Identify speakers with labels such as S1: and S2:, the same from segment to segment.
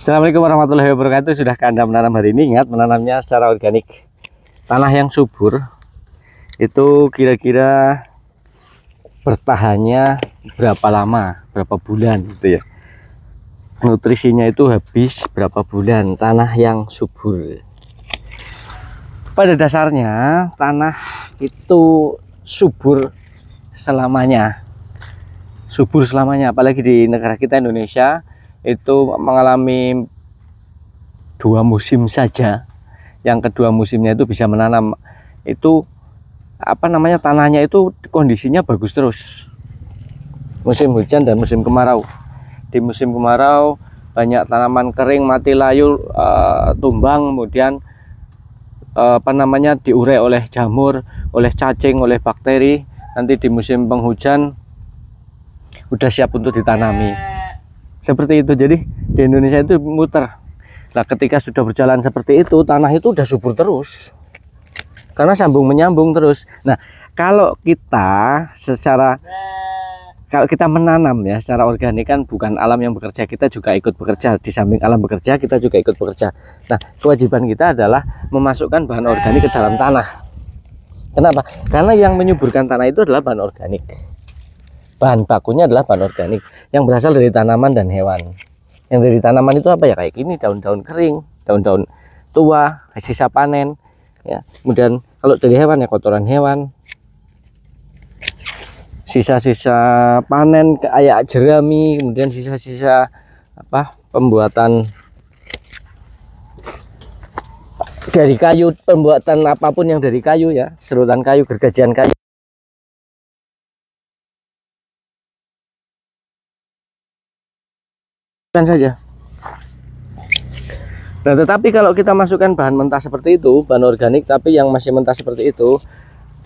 S1: Assalamualaikum warahmatullahi wabarakatuh. Sudah ke Anda menanam hari ini? Ingat, menanamnya secara organik. Tanah yang subur itu kira-kira bertahannya berapa lama, berapa bulan gitu ya. Nutrisinya itu habis berapa bulan. Tanah yang subur. Pada dasarnya tanah itu subur selamanya. Subur selamanya, apalagi di negara kita Indonesia itu mengalami 2 musim saja. Yang kedua musimnya itu bisa menanam, itu tanahnya itu kondisinya bagus terus, musim hujan dan musim kemarau. Di musim kemarau banyak tanaman kering, mati layu, tumbang, kemudian diurai oleh jamur, oleh cacing, oleh bakteri. Nanti di musim penghujan udah siap untuk ditanami. Seperti itu. Jadi di Indonesia itu muter. Nah, ketika sudah berjalan seperti itu, tanah itu udah subur terus. Karena sambung menyambung terus. Nah, kalau kita menanam ya secara organik, kan bukan alam yang bekerja, kita juga ikut bekerja. Di samping alam bekerja, kita juga ikut bekerja. Nah, kewajiban kita adalah memasukkan bahan organik ke dalam tanah. Kenapa? Karena yang menyuburkan tanah itu adalah bahan organik. Bahan bakunya adalah bahan organik yang berasal dari tanaman dan hewan. Yang dari tanaman itu apa ya? Kayak gini, daun-daun kering, daun-daun tua, sisa panen ya. Kemudian kalau dari hewan ya kotoran hewan, sisa-sisa panen kayak jerami, kemudian sisa-sisa pembuatan dari kayu, pembuatan apapun yang dari kayu ya, serutan kayu, gergajian kayu saja. Nah, tetapi kalau kita masukkan bahan mentah seperti itu, bahan organik tapi yang masih mentah seperti itu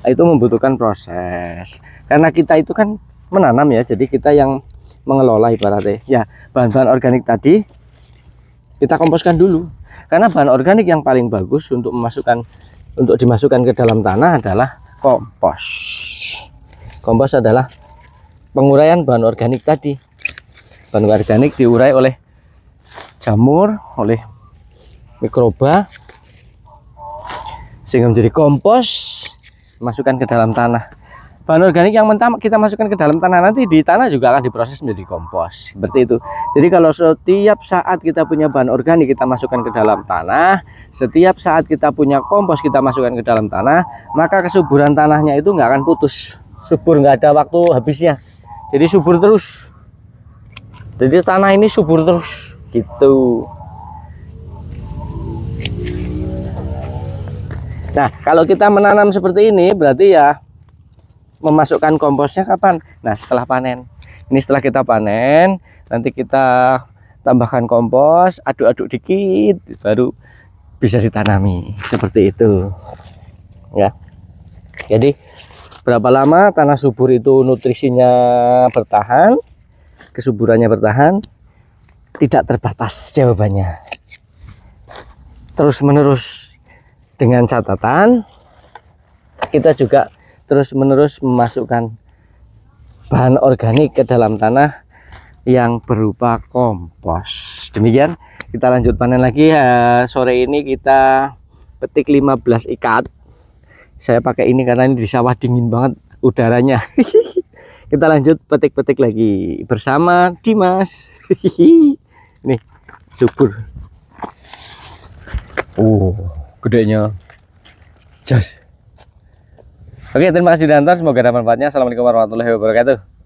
S1: membutuhkan proses. Karena kita itu kan menanam ya, jadi kita yang mengelola ibaratnya. Ya, bahan-bahan organik tadi kita komposkan dulu. Karena bahan organik yang paling bagus untuk dimasukkan ke dalam tanah adalah kompos. Kompos adalah penguraian bahan organik tadi. Bahan organik diurai oleh jamur, oleh mikroba, sehingga menjadi kompos, masukkan ke dalam tanah. Bahan organik yang mentah kita masukkan ke dalam tanah, nanti di tanah juga akan diproses menjadi kompos. Seperti itu. Jadi kalau setiap saat kita punya bahan organik kita masukkan ke dalam tanah, setiap saat kita punya kompos kita masukkan ke dalam tanah, maka kesuburan tanahnya itu nggak akan putus. Subur, nggak ada waktu habisnya. Jadi subur terus. Jadi tanah ini subur terus gitu. Nah, kalau kita menanam seperti ini berarti ya memasukkan komposnya kapan? Nah, setelah panen. Ini setelah kita panen, nanti kita tambahkan kompos, aduk-aduk dikit, baru bisa ditanami. Seperti itu. Ya. Jadi berapa lama tanah subur itu nutrisinya bertahan? Kesuburannya bertahan, tidak terbatas jawabannya. Terus menerus, dengan catatan kita juga terus menerus memasukkan bahan organik ke dalam tanah yang berupa kompos. Demikian, kita lanjut panen lagi. Sore ini kita petik 15 ikat. Saya pakai ini karena ini di sawah dingin banget udaranya. Kita lanjut petik-petik lagi bersama Dimas. Nih, subur. Gedenya. Jas. Oke, terima kasih dan semoga ada manfaatnya. Assalamualaikum warahmatullahi wabarakatuh.